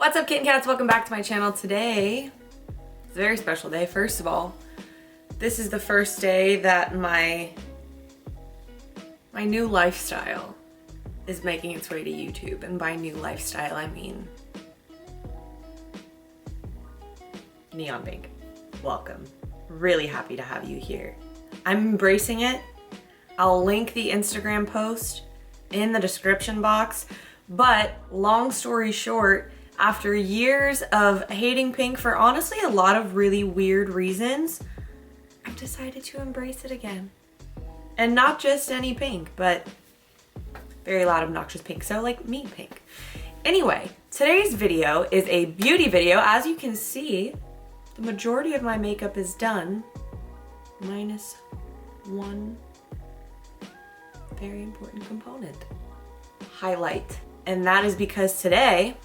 What's up, kitten cats? Welcome back to my channel. Today it's a very special day. First of all, this is the first day that my new lifestyle is making its way to YouTube. And by new lifestyle, I mean neon pink. Welcome. Really happy to have you here. I'm embracing it. I'll link the Instagram post in the description box. But long story short, after years of hating pink for honestly a lot of really weird reasons, I've decided to embrace it again. And not just any pink, but very loud, obnoxious pink. So like me pink. Anyway, today's video is a beauty video. As you can see, the majority of my makeup is done, minus one very important component, highlight. And that is because today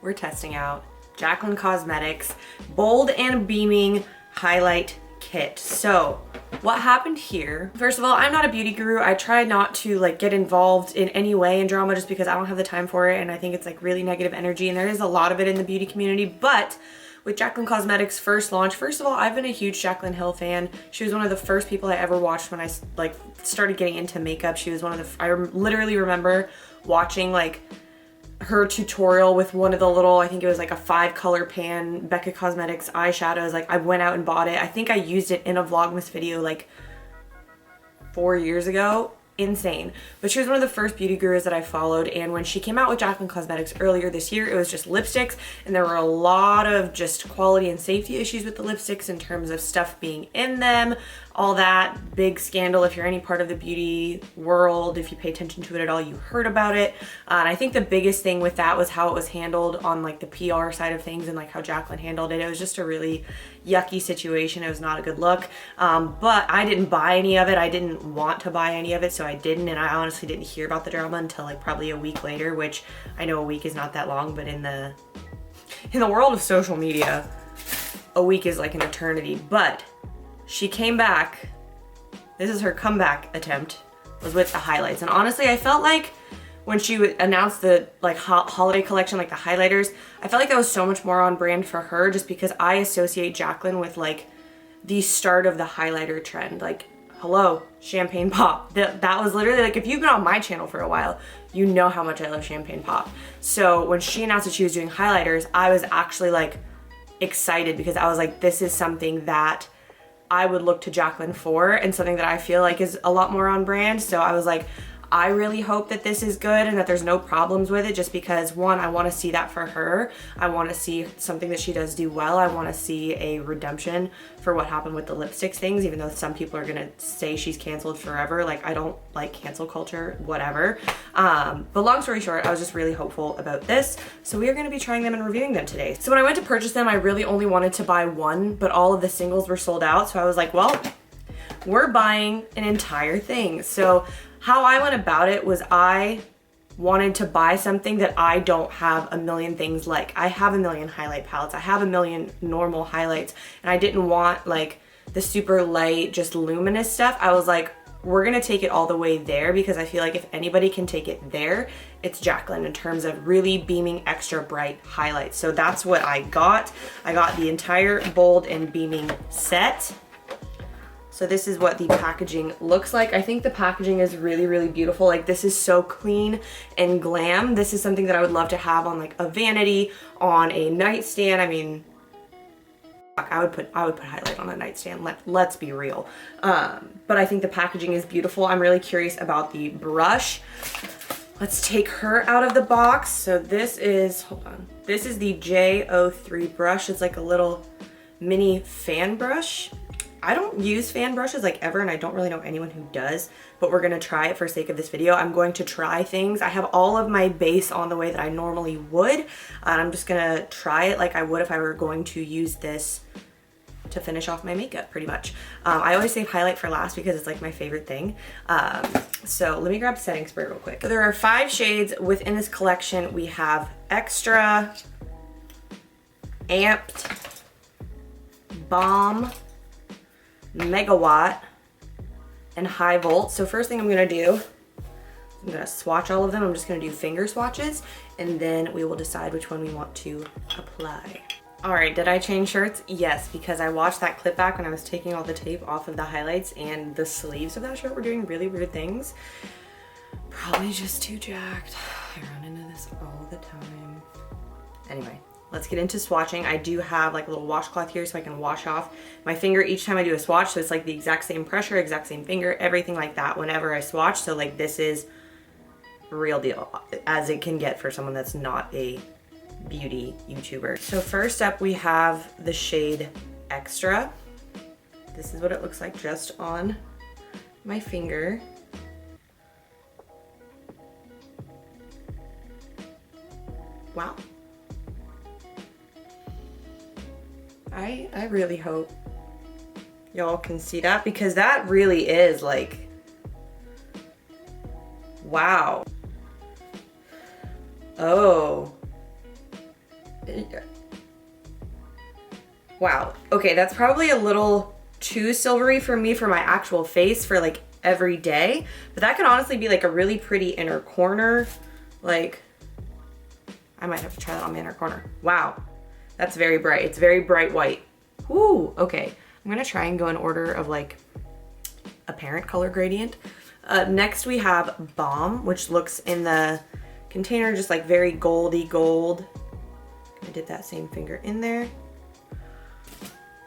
we're testing out Jaclyn Cosmetics Bold and Beaming Highlight Kit. So what happened here, first of all, I'm not a beauty guru. I try not to like get involved in any way in drama just because I don't have the time for it, and I think it's like really negative energy, and there is a lot of it in the beauty community. But with Jaclyn Cosmetics' first launch, first of all, I've been a huge Jaclyn Hill fan. She was one of the first people I ever watched when I like started getting into makeup. She was one of the, I literally remember watching like her tutorial with one of the little, I think it was like a 5-color pan Becca Cosmetics eyeshadows. Like I went out and bought it. I think I used it in a Vlogmas video like 4 years ago. Insane. But she was one of the first beauty gurus that I followed, and when she came out with Jaclyn Cosmetics earlier this year, it was just lipsticks, and there were a lot of just quality and safety issues with the lipsticks in terms of stuff being in them, all that big scandal. If you're any part of the beauty world, if you pay attention to it at all, you heard about it. And I think the biggest thing with that was how it was handled on like the PR side of things, and like how Jaclyn handled it. It was just a really yucky situation. It was not a good look. But I didn't buy any of it. I didn't want to buy any of it, so I didn't, and I honestly didn't hear about the drama until like probably a week later, which I know a week is not that long, but in the world of social media, a week is like an eternity. But she came back. This is her comeback attempt, was with the highlights. And honestly, I felt like when she announced the like holiday collection, like the highlighters, I felt like that was so much more on brand for her, just because I associate Jaclyn with like the start of the highlighter trend. Like, hello, champagne pop. That was literally like, if you've been on my channel for a while, you know how much I love champagne pop. So when she announced that she was doing highlighters, I was actually like excited, because I was like, this is something that I would look to Jaclyn for, and something that I feel like is a lot more on brand. So I was like, I really hope that this is good and that there's no problems with it, just because one, I want to see that for her. I want to see something that she does do well. I want to see a redemption for what happened with the lipsticks things, even though some people are going to say she's canceled forever. Like, I don't like cancel culture, whatever. But long story short, I was just really hopeful about this. So we are going to be trying them and reviewing them today. So when I went to purchase them, I really only wanted to buy one, but all of the singles were sold out. So I was like, well, we're buying an entire thing. So how I went about it was I wanted to buy something that I don't have a million things like. I have a million highlight palettes. I have a million normal highlights, and I didn't want like the super light, just luminous stuff. I was like, we're gonna take it all the way there, because I feel like if anybody can take it there, it's Jaclyn, in terms of really beaming extra bright highlights. So that's what I got. I got the entire Bold and Beaming set. So this is what the packaging looks like. I think the packaging is really, really beautiful. Like, this is so clean and glam. This is something that I would love to have on like a vanity, on a nightstand. I mean, I would put highlight on a nightstand. Let's be real. But I think the packaging is beautiful. I'm really curious about the brush. Let's take her out of the box. So this is, hold on. This is the J03 brush. It's like a little mini fan brush. I don't use fan brushes like ever, and I don't really know anyone who does, but we're gonna try it for sake of this video. I'm going to try things. I have all of my base on the way that I normally would, and I'm just gonna try it like I would if I were going to use this to finish off my makeup, pretty much. I always save highlight for last because it's like my favorite thing. So let me grab setting spray real quick. So there are 5 shades within this collection. We have Extra, Amped, Bomb, Megawatt, and High Volt. So first thing I'm gonna do, I'm gonna swatch all of them. I'm just gonna do finger swatches, and then we will decide which one we want to apply. All right, did I change shirts? Yes, because I watched that clip back when I was taking all the tape off of the highlights, and the sleeves of that shirt were doing really weird things. Probably just too jacked. I run into this all the time. Anyway, let's get into swatching. I do have like a little washcloth here so I can wash off my finger each time I do a swatch. So it's like the exact same pressure, exact same finger, everything like that whenever I swatch. So like this is real deal as it can get for someone that's not a beauty YouTuber. So first up we have the shade Extra. This is what it looks like just on my finger. Wow. I really hope y'all can see that, because that really is like, wow. Oh. Wow. Okay, that's probably a little too silvery for me for my actual face for like every day, but that could honestly be like a really pretty inner corner. Like, I might have to try that on my inner corner. Wow. That's very bright. It's very bright white. Ooh, okay. I'm gonna try and go in order of like apparent color gradient. Next we have Balm, which looks in the container just like very goldy gold. I did that same finger in there.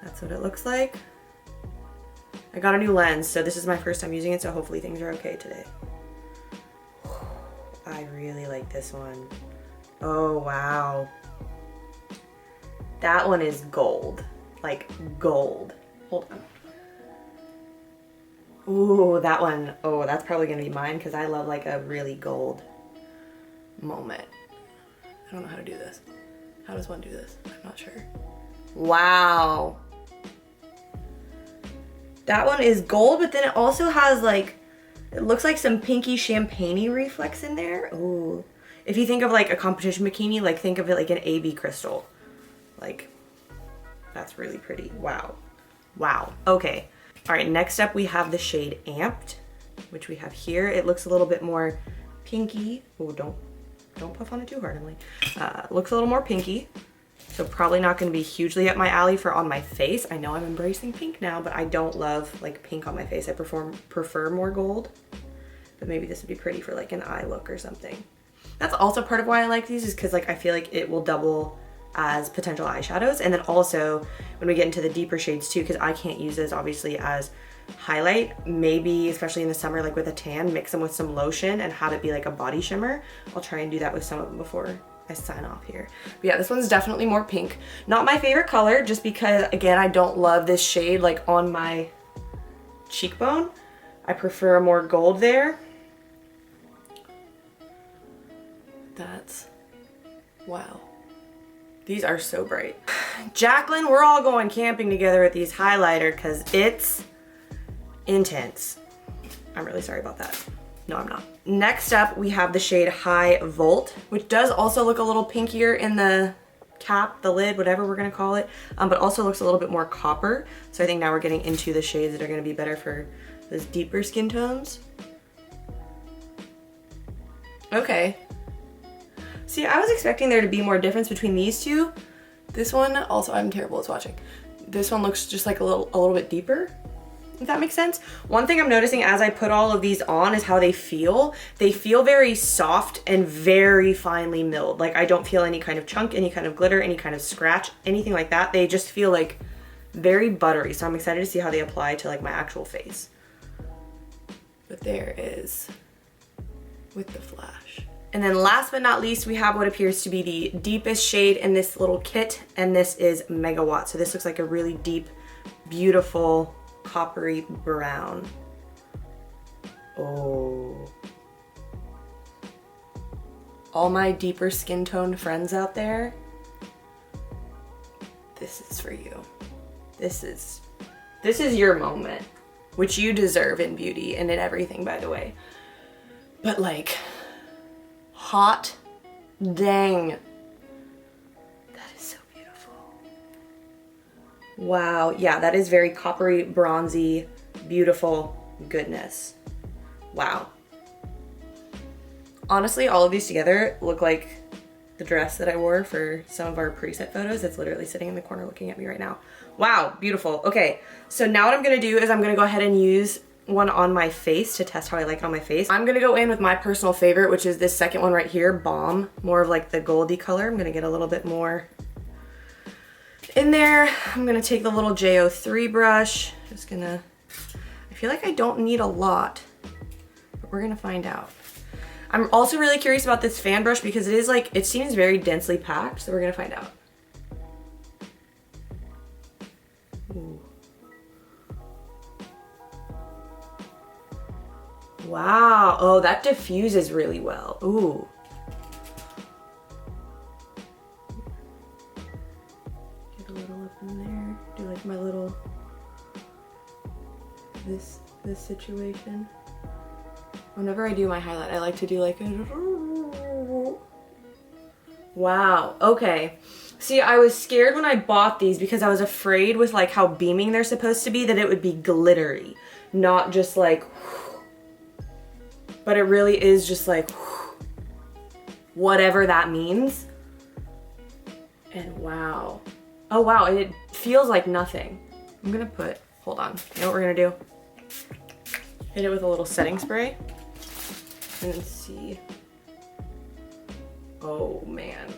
That's what it looks like. I got a new lens, so this is my first time using it, so hopefully things are okay today. I really like this one. Oh, wow. That one is gold, like gold. Hold on. Ooh, that one. Oh, that's probably gonna be mine because I love like a really gold moment. I don't know how to do this. How does one do this? I'm not sure. Wow. That one is gold, but then it also has like, it looks like some pinky champagne-y reflex in there. Ooh. If you think of like a competition bikini, like think of it like an AB crystal. Like, that's really pretty. Wow. Wow. Okay. All right, next up we have the shade Amped, which we have here. It looks a little bit more pinky. Oh, don't puff on it too hard, Emily. Looks a little more pinky. So probably not gonna be hugely up my alley for on my face. I know I'm embracing pink now, but I don't love like pink on my face. I prefer more gold, but maybe this would be pretty for like an eye look or something. That's also part of why I like these, is because like I feel like it will double as potential eyeshadows. And then also when we get into the deeper shades too, because I can't use this obviously as highlight, maybe especially in the summer, like with a tan, mix them with some lotion and have it be like a body shimmer. I'll try and do that with some of them before I sign off here. But yeah, this one's definitely more pink. Not my favorite color, just because again, I don't love this shade like on my cheekbone. I prefer more gold there. That's, wow. These are so bright. Jaclyn, we're all going camping together with these highlighter because it's intense. I'm really sorry about that. No, I'm not. Next up, we have the shade High Volt, which does also look a little pinkier in the cap, the lid, whatever we're gonna call it, but also looks a little bit more copper. So I think now we're getting into the shades that are gonna be better for those deeper skin tones. Okay. See, I was expecting there to be more difference between these two. This one, also I'm terrible at swatching. This one looks just like a little bit deeper, if that makes sense. One thing I'm noticing as I put all of these on is how they feel. They feel very soft and very finely milled. Like I don't feel any kind of chunk, any kind of glitter, any kind of scratch, anything like that. They just feel like very buttery. So I'm excited to see how they apply to like my actual face. But there is with the flash. And then last but not least, we have what appears to be the deepest shade in this little kit, and this is Megawatt. So this looks like a really deep, beautiful, coppery brown. Oh. All my deeper skin tone friends out there, this is for you. This is your moment, which you deserve in beauty and in everything, by the way. But like, hot dang. That is so beautiful. Wow, yeah, that is very coppery, bronzy, beautiful goodness. Wow. Honestly, all of these together look like the dress that I wore for some of our preset photos. It's literally sitting in the corner looking at me right now. Wow, beautiful. Okay, so now what I'm gonna do is I'm gonna go ahead and use one on my face to test how I like it on my face. I'm gonna go in with my personal favorite, which is this second one right here, Balm. More of like the goldy color. I'm gonna get a little bit more in there. I'm gonna take the little JO3 brush. Just gonna, I feel like I don't need a lot, but we're gonna find out. I'm also really curious about this fan brush because it is like, it seems very densely packed, so we're gonna find out. Ooh. Wow, oh, that diffuses really well. Ooh. Get a little up in there. Do like my little, this situation. Whenever I do my highlight, I like to do like a... Wow, okay. See, I was scared when I bought these because I was afraid with like how beaming they're supposed to be that it would be glittery, not just like... But it really is just like... whatever that means. And wow. Oh wow, and it feels like nothing. I'm gonna put... Hold on. You know what we're gonna do? Hit it with a little setting spray. And then see. Oh man.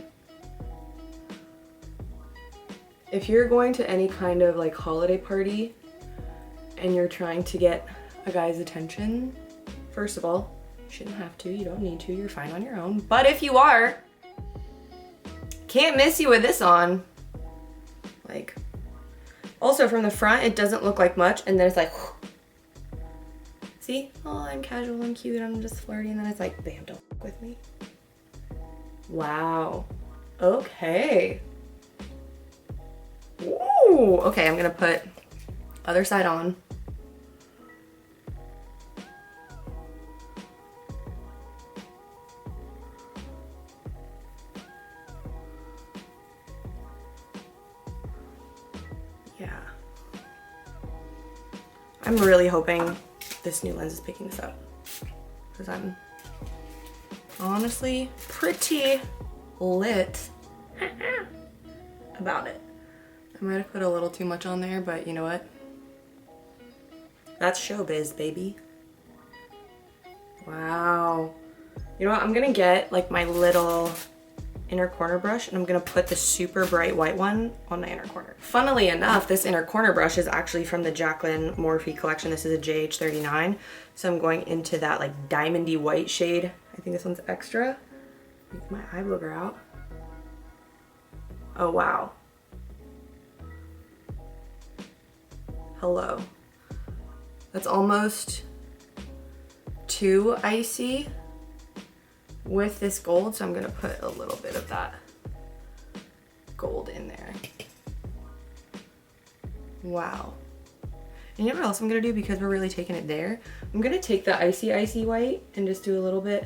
If you're going to any kind of like holiday party and you're trying to get a guy's attention, first of all, you shouldn't have to, you don't need to, you're fine on your own. But if you are, can't miss you with this on. Like, also from the front, it doesn't look like much, and then it's like, see? Oh, I'm casual and cute, I'm just flirty, and then it's like, bam, don't fuck with me. Wow. Okay. Ooh. Okay, I'm gonna put other side on. Yeah. I'm really hoping this new lens is picking this up because I'm honestly pretty lit about it. I might have put a little too much on there, but you know what? That's showbiz, baby. Wow. You know what? I'm gonna get like my little inner corner brush and I'm gonna put the super bright white one on my inner corner. Funnily enough, this inner corner brush is actually from the Jaclyn Morphe collection. This is a JH39. So I'm going into that like diamondy white shade. I think this one's extra. Get my eye booger out. Oh wow. Hello. That's almost too icy with this gold, so I'm gonna put a little bit of that gold in there. Wow. And you know what else I'm gonna do, because we're really taking it there? I'm gonna take the icy white and just do a little bit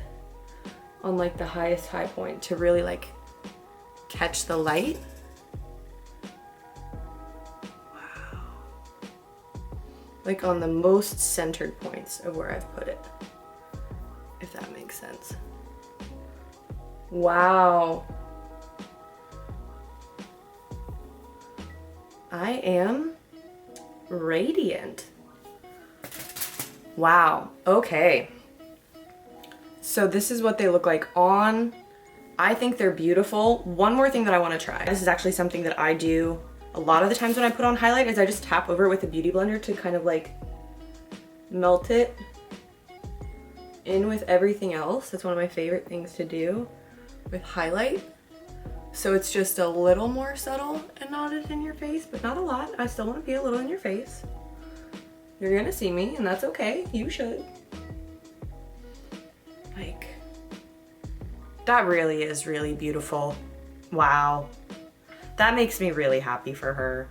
on like the highest high point to really like catch the light. Wow. Like on the most centered points of where I've put it, if that makes sense. Wow. I am radiant. Wow, okay. So this is what they look like on. I think they're beautiful. One more thing that I wanna try. This is actually something that I do a lot of the times when I put on highlight, is I just tap over it with a beauty blender to kind of like melt it in with everything else. That's one of my favorite things to do with highlight. So it's just a little more subtle and not as in your face, but not a lot. I still want to be a little in your face. You're gonna see me, and that's okay. You should. Like, that really is really beautiful. Wow. That makes me really happy for her.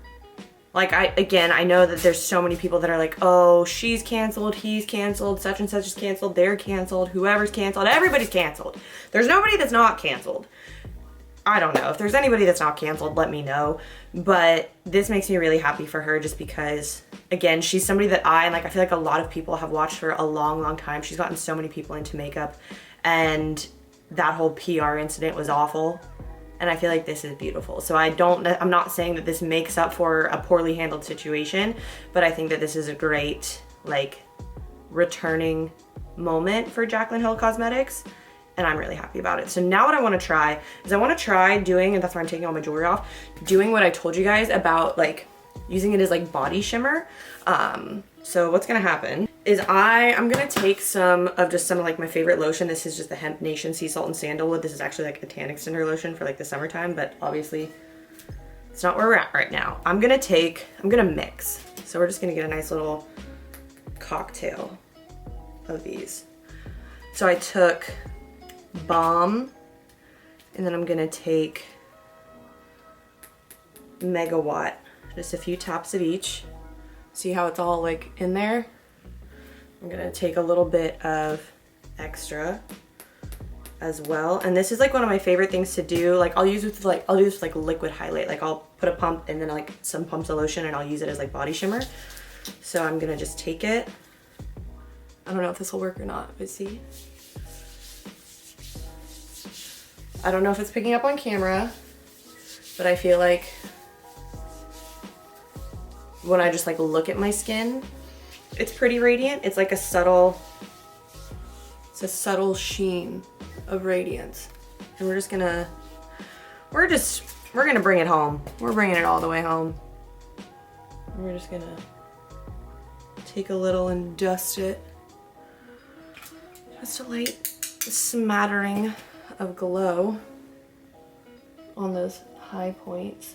Like, I know that there's so many people that are like, oh, she's canceled, he's canceled, such and such is canceled, they're canceled, whoever's canceled, everybody's canceled. There's nobody that's not canceled. I don't know. If there's anybody that's not canceled, let me know. But this makes me really happy for her, just because, again, she's somebody that I feel like a lot of people have watched for a long, long time. She's gotten so many people into makeup, and that whole PR incident was awful. And I feel like this is beautiful. So I'm not saying that this makes up for a poorly handled situation, but I think that this is a great, like, returning moment for Jaclyn Hill Cosmetics. And I'm really happy about it. So now what I wanna try is I wanna try doing, and that's why I'm taking all my jewelry off, doing what I told you guys about, like, using it as like body shimmer. So what's gonna happen is I'm gonna take some of like my favorite lotion. This is just the Hemp Nation Sea Salt and Sandalwood. This is actually like a tan extender lotion for like the summertime, but obviously it's not where we're at right now. I'm gonna mix. So we're just gonna get a nice little cocktail of these. So I took Balm, and then I'm gonna take Megawatt, just a few taps of each. See how it's all like in there? I'm gonna take a little bit of extra as well. And this is like one of my favorite things to do. Like I'll do this with like liquid highlight. Like I'll put a pump and then like some pumps of lotion and I'll use it as like body shimmer. So I'm gonna just take it. I don't know if this will work or not, but see? I don't know if it's picking up on camera, but I feel like when I just like look at my skin, it's pretty radiant. It's like a subtle sheen of radiance. And we're gonna bring it home. We're bringing it all the way home. We're just gonna take a little and dust it. Just a light smattering of glow on those high points.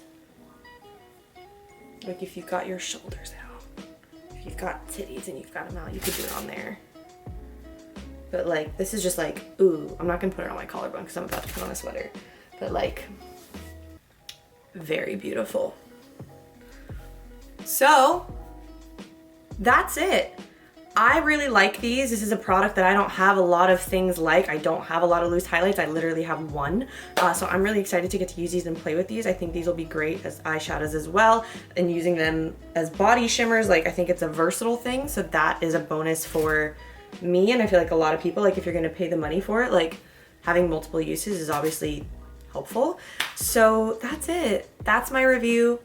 Like if you've got your shoulders out, if you've got titties and you've got them out, you could do it on there. But like, this is just like, ooh, I'm not gonna put it on my collarbone because I'm about to put on a sweater. But like, very beautiful. So, that's it. I really like these. This is a product that I don't have a lot of things like. I don't have a lot of loose highlights. I literally have one. So I'm really excited to get to use these and play with these. I think these will be great as eyeshadows as well. And using them as body shimmers, like I think it's a versatile thing. So that is a bonus for me. And I feel like a lot of people, like if you're gonna pay the money for it, like having multiple uses is obviously helpful. So that's it. That's my review.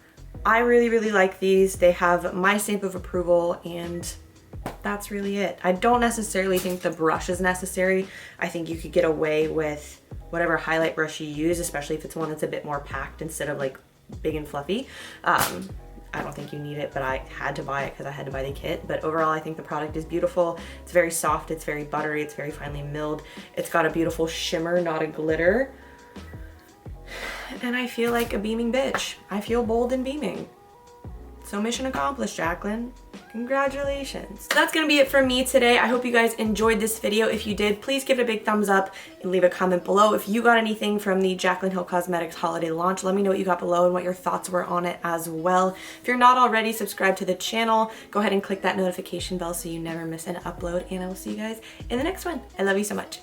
I really, really like these. They have my stamp of approval and that's really it. I don't necessarily think the brush is necessary. I think you could get away with whatever highlight brush you use, especially if it's one that's a bit more packed instead of like big and fluffy. I don't think you need it, but I had to buy it because I had to buy the kit. But overall, I think the product is beautiful. It's very soft, it's very buttery, it's very finely milled. It's got a beautiful shimmer, not a glitter. And I feel like a beaming bitch. I feel bold and beaming. So mission accomplished, Jaclyn. Congratulations. That's gonna be it for me today. I hope you guys enjoyed this video. If you did, please give it a big thumbs up and leave a comment below. If you got anything from the Jaclyn Hill Cosmetics holiday launch, let me know what you got below and what your thoughts were on it as well. If you're not already subscribed to the channel, go ahead and click that notification bell so you never miss an upload, and I will see you guys in the next one. I love you so much.